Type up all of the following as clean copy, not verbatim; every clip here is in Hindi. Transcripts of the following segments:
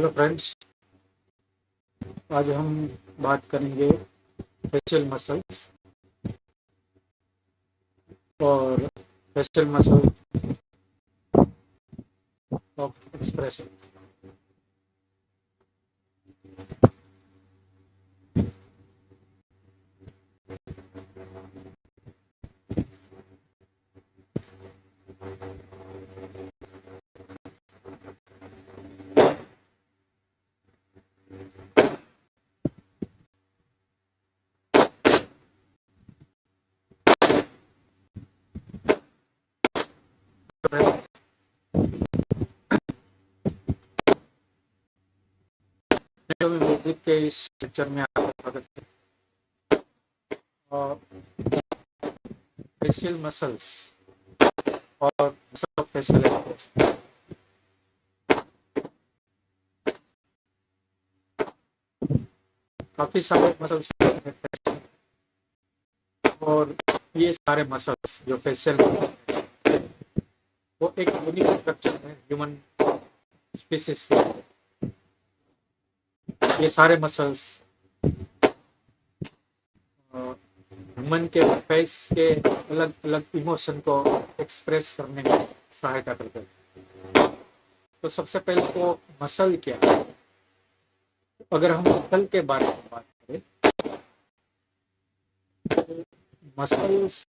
Hello friends. आज हम बात करेंगे फेशियल मसल्स और facial muscle of expression. Music के इस लेक्चर में आपका स्वागत है। और फेशियल मसल्स और फेशियल एक्सप्रेशन, काफ़ी सारे मसल्स हैं और ये सारे मसल्स जो फेशियल वो एक यूनिक स्ट्रक्चर है ह्यूमन स्पीसीज के। ये सारे मसल्स ह्यूमन के फेस के अलग अलग इमोशन को एक्सप्रेस करने में सहायता करते हैं। तो सबसे पहले तो मसल क्या है। अगर हम मसल के बारे में बात करें तो मसल्स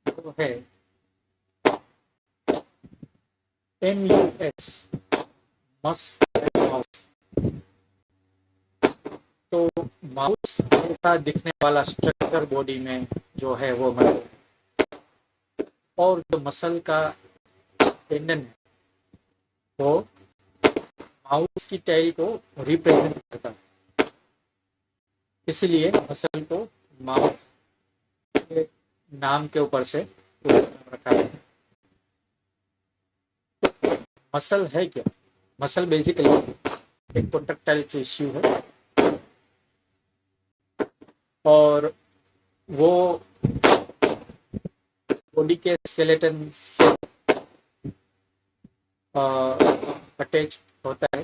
जो है MUS मसल, तो माउस जैसा दिखने वाला स्ट्रक्चर बॉडी में जो है वो मसल, और जो मसल का टेंडन है वो माउस की टेल को रिप्रेजेंट करता है। इसलिए मसल को माउस के नाम के ऊपर से रखा है। मसल है क्या? मसल बेसिकली एक कॉन्ट्रैक्टाइल टिश्यू है और वो बॉडी के स्केलेटन से अटैच होता है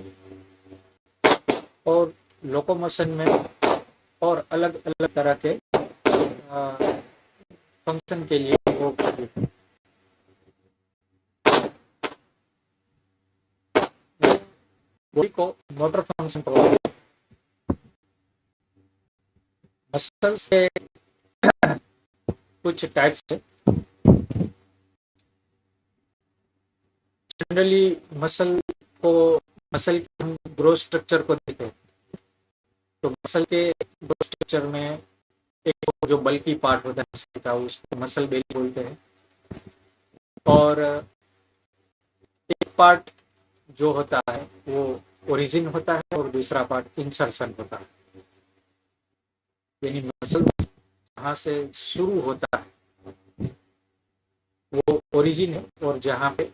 और लोकोमोशन में और अलग अलग तरह के फंक्शन के लिए वो बॉडी को मोटर फंक्शन प्रोवाइड। मसल्स के कुछ टाइप्स है। जनरली मसल के हम ग्रोथ स्ट्रक्चर को देखते हैं तो मसल के ग्रोथ स्ट्रक्चर में एक जो बल्कि पार्ट होता है मसल का उसको मसल बेली बोलते हैं, और एक पार्ट जो होता है वो ओरिजिन होता है और दूसरा पार्ट इंसर्शन होता है। यानी मसल जहाँ से शुरू होता है वो ओरिजिन है और जहाँ पे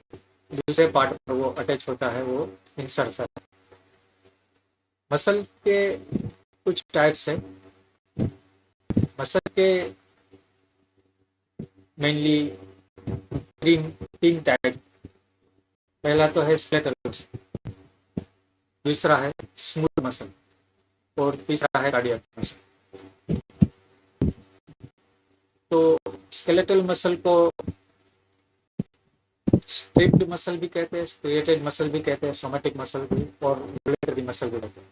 दूसरे पार्ट पर वो अटैच होता है वो इंसर्शन है। मसल के कुछ टाइप्स है। मसल के मेनली तीन टाइप। पहला तो है स्केलेटल मसल, दूसरा है स्मूथ मसल और तीसरा है कार्डियक मसल। तो स्केलेटल मसल को स्ट्रिप्ड मसल भी कहते हैं, स्ट्रिएटेड मसल भी कहते हैं, सोमैटिक मसल भी और रिलेटरी मसल भी कहते हैं।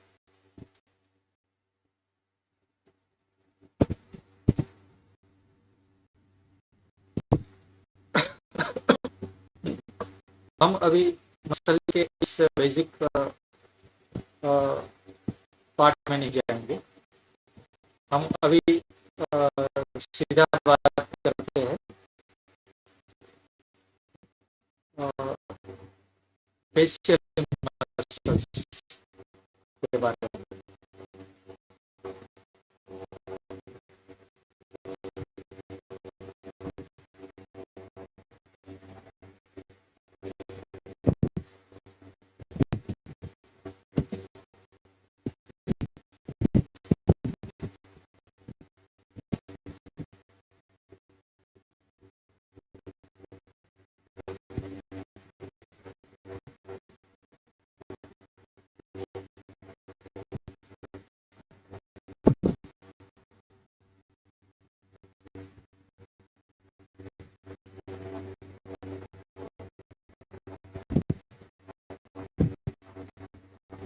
हम अभी मसल के इस बेसिक पार्ट में नहीं जाएंगे। हम अभी सीधा बात करते हैं फेशियल मसल्स के बारे में।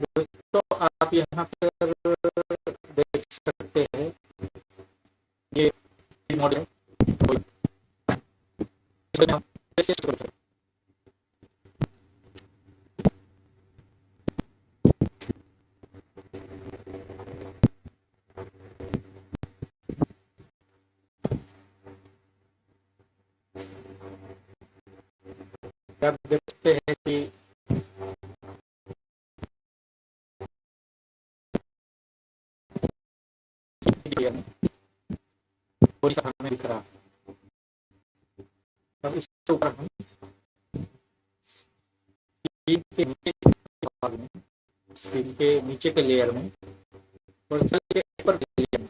दोस्तों आप यहाँ पर देख सकते हैं, ये मॉडल है, आप देख सकते हैं कि थोड़ी सा हमें दिख रहा। अब इसके ऊपर हम स्क्रीन के नीचे भाग में, स्क्रीन के नीचे के लेयर में और के ऊपर के लेयर में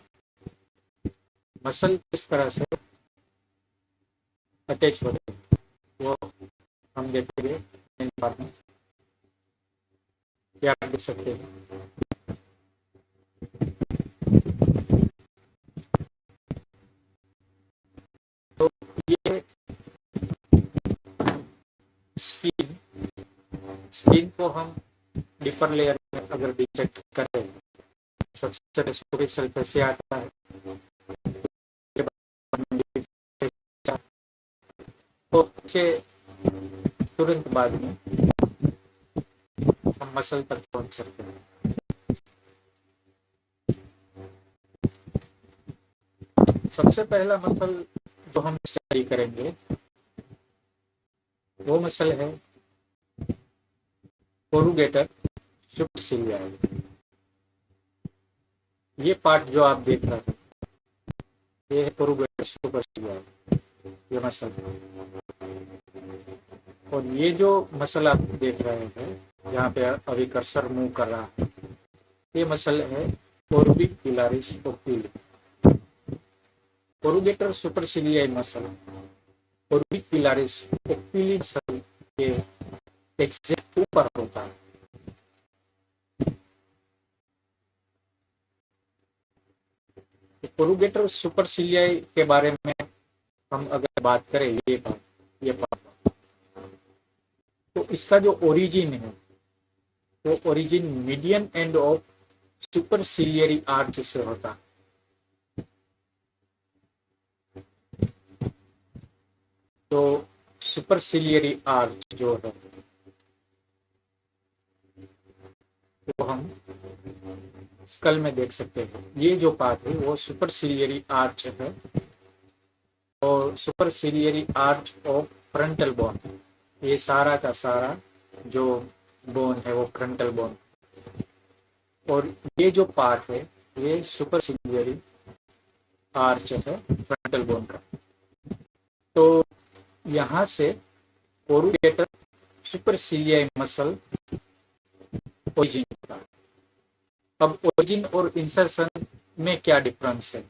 मसल किस तरह से अटैच होते हैं वो हम देखेंगे इन बात में। क्या आप देख सकते हैं, तो ये स्किन को हम डीपर लेयर में अगर डिटेक्ट करें, सबसे सुपरफिशियल से आता है, तो उससे तुरंत बाद में हम मसल तक पहुंच सकते हैं। सबसे पहला मसल जो हम स्टडी करेंगे वो मसल है कोरुगेटर सुपरसिलियाई। ये पार्ट जो आप देख रहे हैं ये है कोरुगेटर सुपरसिलियाई, ये मसल। और ये जो मसल आप देख रहे हैं यहाँ पे अभी कर्सर मूव कर रहा है, ये मसल है ओर्बिक्युलरिस ओक्यूली। कोरुगेटर सुपरसिलियाई मसल ओर्बिक्युलरिस ओक्यूली मसल के एग्जैक्ट ऊपर होता है। कोरुगेटर सुपरसिलियाई के बारे में हम अगर बात करें, ये पार्ट तो इसका जो ओरिजिन है वो origin median end of superciliary arch से होता है। तो सुपरसिलियरी आर्च जो है वो हम स्कल में देख सकते हैं। ये जो पार्ट है वो सुपरसिलियरी आर्च है और सुपरसिलियरी आर्च ऑफ फ्रंटल बोन। ये सारा का सारा जो बोन है वो फ्रंटल बोन, और ये जो पार्ट है ये सुपरसिलियरी आर्च है फ्रंटल बोन का। तो यहाँ से कोरुगेटर सुपरसिलियाई मसल ओरिजिन होता है। अब ओरिजिन और इंसर्शन में क्या डिफरेंस है?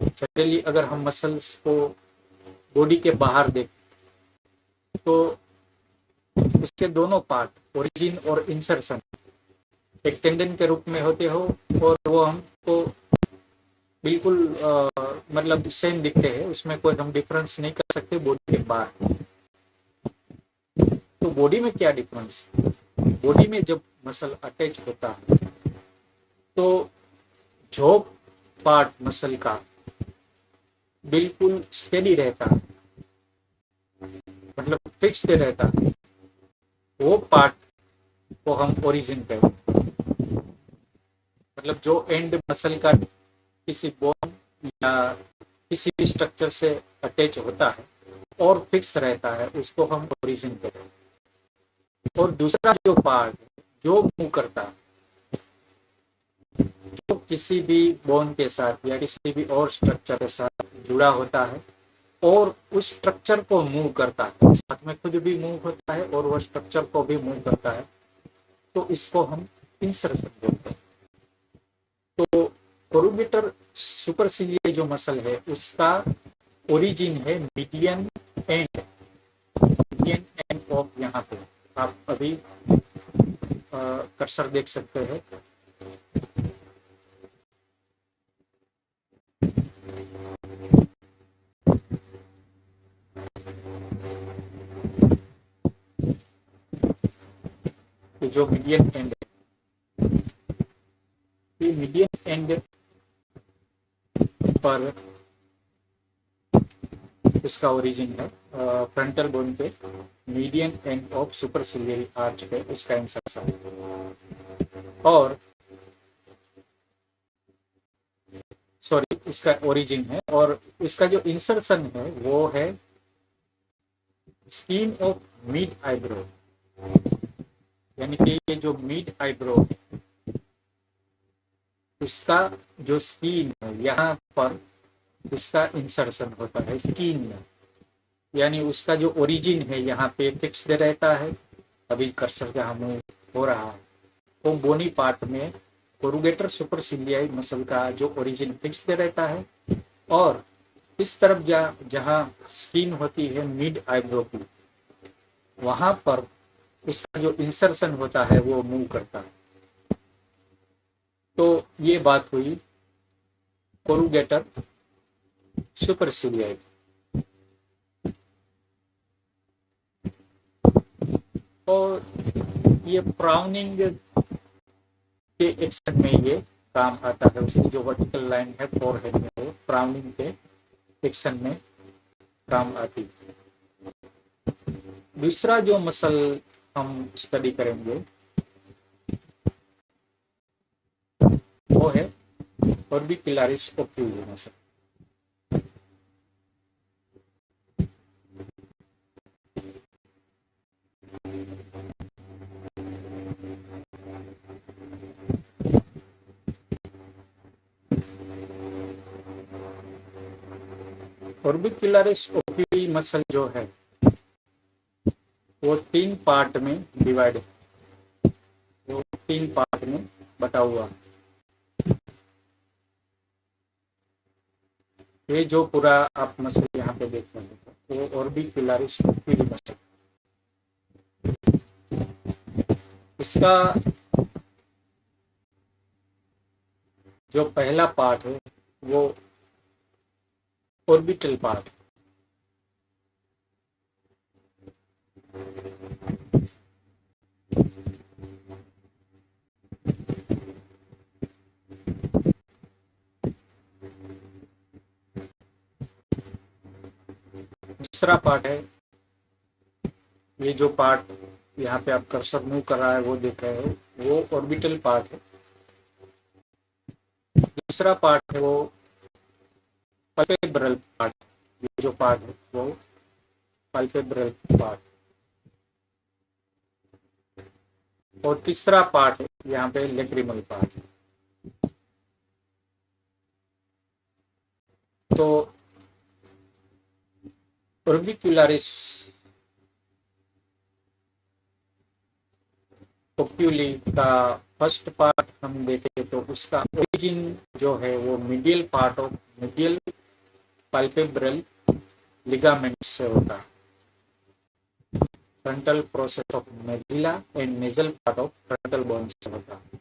जनरली अगर हम मसल्स को बॉडी के बाहर देखें तो उसके दोनों पार्ट ओरिजिन और इंसर्शन एक टेंडन के रूप में होते हो और वो हमको बिल्कुल मतलब सेम दिखते हैं, उसमें कोई हम डिफरेंस नहीं कर सकते बॉडी के बाहर। तो बॉडी में क्या डिफरेंस है? बॉडी में जब मसल अटैच होता है तो जो पार्ट मसल का बिल्कुल स्टेडी रहता है, मतलब फिक्स्ड रहता है, वो पार्ट को हम ओरिजिन कहते हैं। मतलब जो एंड मसल का किसी बोन या किसी भी स्ट्रक्चर से अटैच होता है और फिक्स रहता है उसको हम ओरिजिन कहते हैं। और दूसरा जो पार्ट जो मूव करता है, जो किसी भी बोन के साथ या किसी भी और स्ट्रक्चर के साथ जुड़ा होता है और उस स्ट्रक्चर को मूव करता है, साथ में खुद भी मूव होता है और वह स्ट्रक्चर को भी मूव करता है, तो इसको हम इंसर्शन बोलते हैं। तो कोरुगेटर सुपरसिलियाई जो मसल है उसका ओरिजिन है मीडियन एंड ऑफ, यहाँ पे आप अभी कर्सर देख सकते हैं। जो मीडियन एंड है पर इसका ओरिजिन है, फ्रंटल बोन के median end of superciliary arch पे इसका इंसर्शन और सॉरी इसका ओरिजिन है, और इसका जो इंसर्शन है वो है स्किन ऑफ मिड आईब्रो, यानी कि ये जो मिड आईब्रो उसका जो स्किन है यहाँ पर उसका इंसर्शन होता है स्किन में, यानी उसका जो ओरिजिन है यहाँ पे फिक्स्ड रहता है। अभी कर्सर जहाँ मूव हो रहा है तो बोनी पार्ट में कोरुगेटर सुपरसिलियाई मसल का जो ओरिजिन फिक्स्ड रहता है, और इस तरफ जहाँ स्किन होती है मिड आईब्रो की, वहां पर उसका जो इंसर्शन होता है वो मूव करता है। तो ये बात हुई कोरुगेटर सुपरसिलियाई। और ये फ्राउनिंग के एक्शन में ये काम आता है, उसकी जो वर्टिकल लाइन है फोरहेड में वो फ्राउनिंग के एक्शन में काम आती है। दूसरा जो मसल हम स्टडी करेंगे वो है ऑर्बिक्युलरिस ओक्यूली मसल। ऑर्बिक्युलरिस ओक्यूली मसल जो है वो 3 पार्ट में डिवाइड है, वो 3 पार्ट में बटा हुआ। ये जो पूरा आप मसल यहाँ पे देख रहे हैं वो ऑर्बिक्युलरिस ओक्यूली मसल। इसका जो पहला पार्ट है वो ऑर्बिटल पार्ट, दूसरा पार्ट है ये जो पार्ट यहाँ पे आप कर्सर मूव कर रहा है वो देख रहे हो वो ऑर्बिटल पार्ट है। दूसरा पार्ट है वो पल्पेब्रल पार्ट, ये जो पार्ट है वो पल्पेब्रल पार्ट। और तीसरा पार्ट है यहाँ पे लेक्रिमल पार्ट। तो ऑर्बिक्युलरिस ओक्यूली का फर्स्ट पार्ट हम देखें तो उसका ओरिजिन जो है वो medial part of medial palpebral ligament से होता है, frontal process of Mozilla and nasal part of frontal bone से होता है।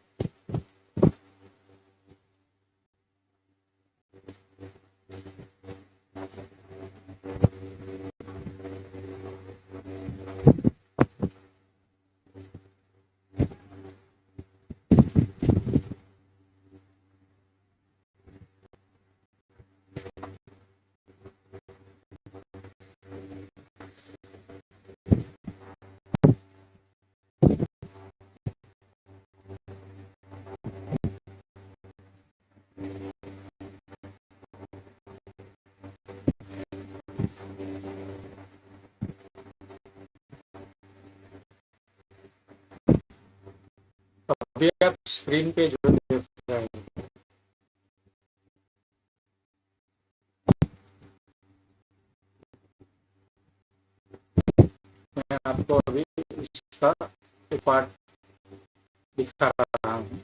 अभी आप स्क्रीन पे जो देख रहे हैं मैं आपको अभी इसका एक पार्ट दिखा रहा हूँ।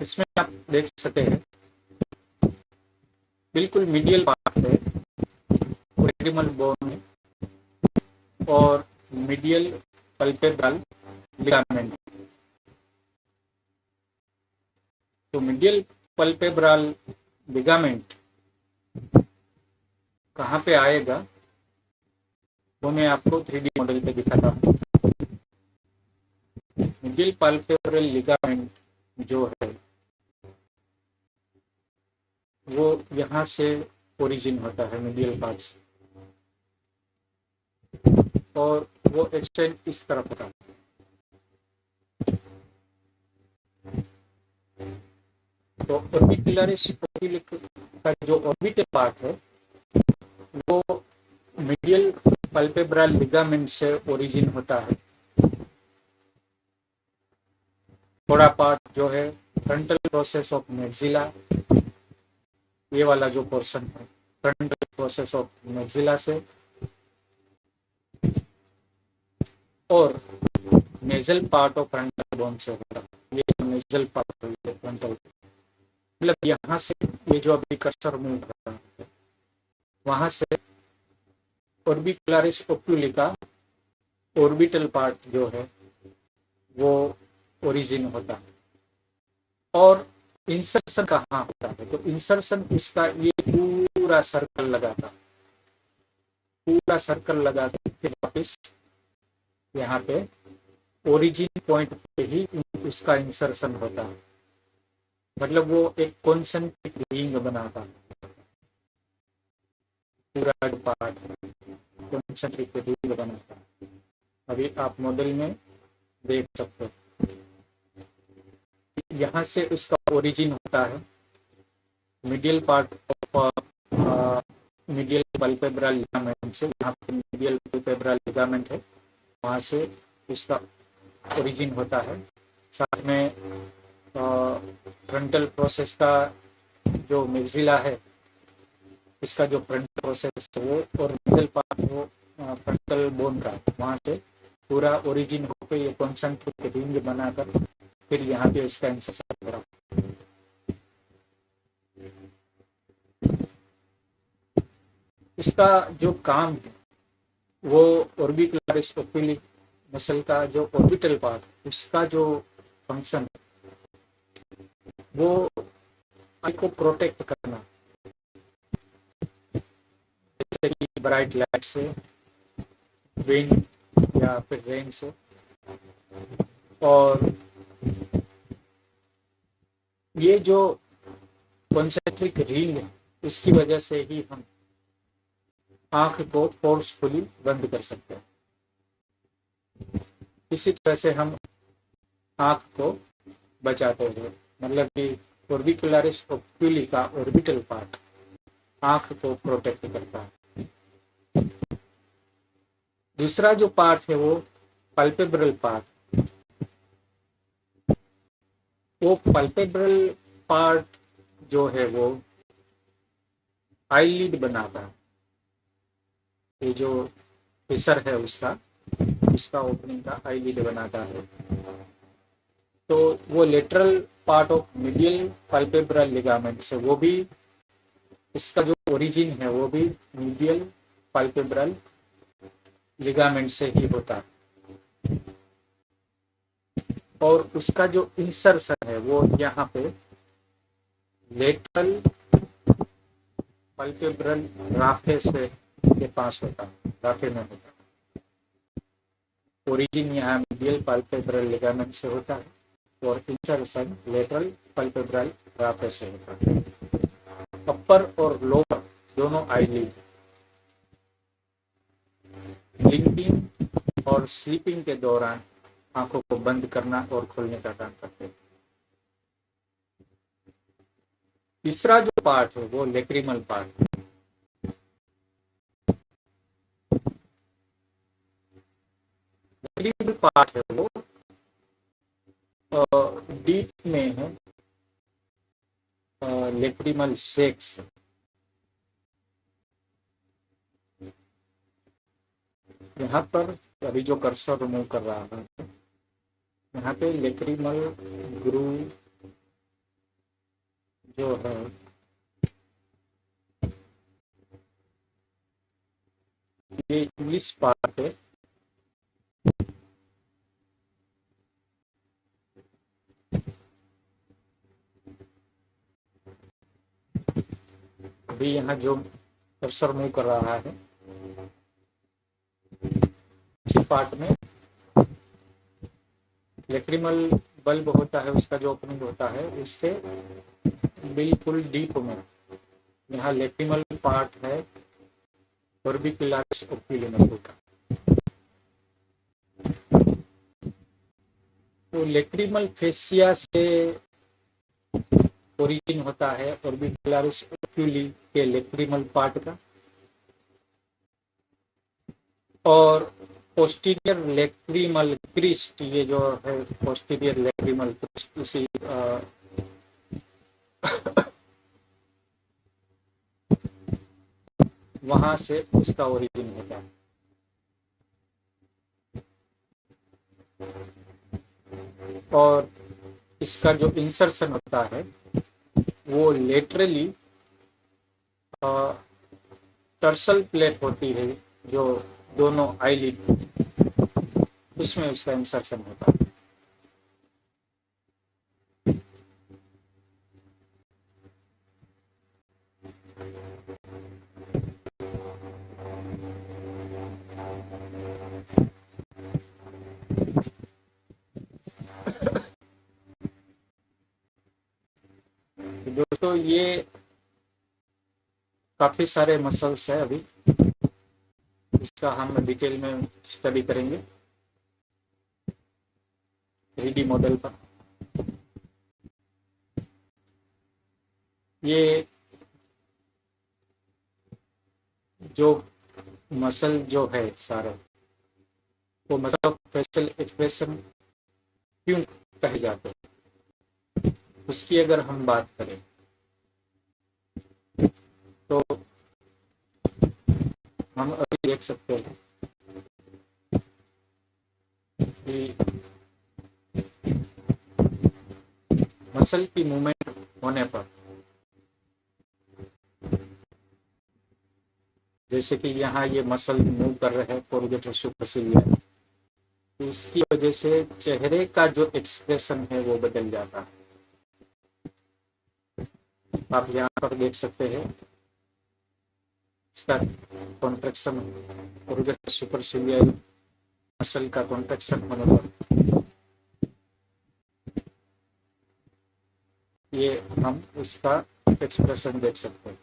इसमें आप देख सकते हैं बिल्कुल मीडियल पार्ट है लैक्रिमल बोन में, और मीडियल पल्पेब्रल लिगामेंट। तो मीडियल पल्पेब्रल लिगामेंट कहाँ पे आएगा वो मैं आपको 3D मॉडल पे दिखाता हूँ। मीडियल पल्पेब्रल लिगामेंट जो है वो यहाँ से ओरिजिन होता है मीडियल पार्ट से, और वो एक्सटेंड इस तरफ होता है। तो ऑर्बिकुलरिस का जो ऑर्बिटल पार्ट है वो मीडियल पल्पेब्रल लिगामेंट से ओरिजिन होता है। थोड़ा पार्ट जो है फ्रंटल प्रोसेस ऑफ मैक्सिला, ये वाला जो पोर्शन है फ्रंटल प्रोसेस ऑफ मैक्सिला से, और nasal part of frontal bone से होता है। ये नेजल पार्ट है फ्रंटल, मतलब यहाँ से ये जो अभी कर्सर मूव कर रहा है वहां से ऑर्बिकुलरिस ओक्यूली का ऑर्बिटल पार्ट जो है वो ओरिजिन होता है। और इंसर्शन कहाँ होता है, तो इंसर्शन उसका ये पूरा सर्कल लगाता, पूरा सर्कल लगाता फिर वापस यहाँ पे ओरिजिन पॉइंट पे ही उसका इंसर्शन होता है। मतलब वो एक कॉन्सेंट्रिक रिंग बनाता है, पूरा पार्ट कॉन्सेंट्रिक रिंग बनाता है। अभी आप मॉडल में देख सकते हो, यहाँ से उसका ओरिजिन होता है medial part of medial palpebral ligament से। यहाँ पे मीडियल पल्पेब्रल लिगामेंट है, वहाँ से उसका ओरिजिन होता है। साथ में फ्रंटल प्रोसेस का जो मैक्सिला है इसका जो फ्रंट प्रोसेस है वो, और मिडल पार्ट वो फ्रंटल बोन का, वहाँ से पूरा ओरिजिन होकर ये कॉन्सेंट्रिक रिंग बनाकर फिर यहाँ पे इसका इंसर्शन करा। उसका जो काम है वो ऑर्बिकुलरिस ओक्यूली मसल का जो ऑर्बिटल पार्ट उसका जो फंक्शन वो आई को प्रोटेक्ट करना, जैसे कि ब्राइट लाइट से, विंड या फिर रेन से। और ये जो कॉन्सेंट्रिक रिंग है उसकी वजह से ही हम आंख को फोर्सफुली बंद कर सकते हैं। इसी तरह से हम आंख को बचाते हैं, मतलब कि ऑर्बिकुलरिस ओक्यूली का ऑर्बिटल पार्ट आंख को प्रोटेक्ट करता है। दूसरा जो पार्ट है वो पल्पेब्रल पार्ट, वो पल्पेब्रल पार्ट जो है वो आईलिड बनाता है। ये जो फिशर है उसका ओपनिंग का आईलिड बनाता है। तो वो lateral part of medial palpebral ligament से, वो भी उसका जो ओरिजिन है वो भी मीडियल पल्पेब्रल लिगामेंट से ही होता है। और उसका जो इंसर्शन है वो यहाँ पे लेटरल पल्पेब्रल राफे से के पास होता है, राफे में होता है। ओरिजिन यहाँ मीडियल पल्पेब्रल लिगामेंट से होता है और इंसर्शन लेटरल पल्पेब्रल राफे से होता है। अपर और लोअर दोनों आईलिड ब्लिंकिंग और स्लीपिंग के दौरान आंखों को बंद करना और खोलने का काम करते हैं। तीसरा जो पार्ट है वो लेक्रिमल पार्ट। लेक्रिमल पार्ट है वो डीप में है, लेक्रिमल सेक्स। यहाँ पर अभी जो कर्सर रिमूव कर रहा है यहाँ पे लेक्रिमल ग्रूव जो है ये इंग्लिश पार्ट है। अभी यहाँ जो कर्सर मूव कर रहा है, इसी पार्ट में लेक्रिमल बल्ब होता है, उसका जो ओपनिंग होता है उसके बिल्कुल डीप में यहाँ लेक्रिमल पार्ट है ऑर्बिकुलरिस ओक्यूली मसल का। तो लेक्रिमल फेसिया से ओरिजिन होता है ऑर्बिकुलरिस ओक्यूली के लेक्रिमल पार्ट का, और पोस्टीरियर लेक्रिमल क्रिस्ट, ये जो है पोस्टीरियर लेक्रिमल क्रिस्ट, इसी वहां से उसका ओरिजिन होता है। और इसका जो इंसर्शन होता है वो लेटरली टर्सल प्लेट होती है जो दोनों आईलिड, उसमें उसका इंसर्शन होता है। दोस्तों ये काफी सारे मसल्स है, अभी इसका हम डिटेल में स्टडी करेंगे 3D मॉडल पर। ये जो मसल जो है सारे, वो मसल फेशियल एक्सप्रेशन क्यों कहे जाते हैं, उसकी अगर हम बात करें तो हम अभी देख सकते हैं कि मसल की मूवमेंट होने पर, जैसे कि यहाँ ये मसल मूव कर रहे हैं कोरुगेटर सुपरसिलियर, तो इसकी वजह से चेहरे का जो एक्सप्रेशन है वो बदल जाता है। आप यहाँ पर देख सकते हैं इसका कॉन्ट्रैक्शन, कोरुगेटर सुपरसिलियर मसल का कॉन्ट्रैक्शन होने पर ये हम उसका एक्सप्रेशन देख सकते हैं।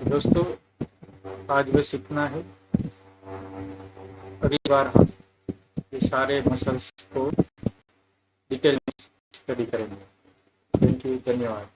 दोस्तों आज बस इतना है, अगली बार हम ये सारे मसल्स को डिटेल में स्टडी करेंगे। थैंक यू, धन्यवाद।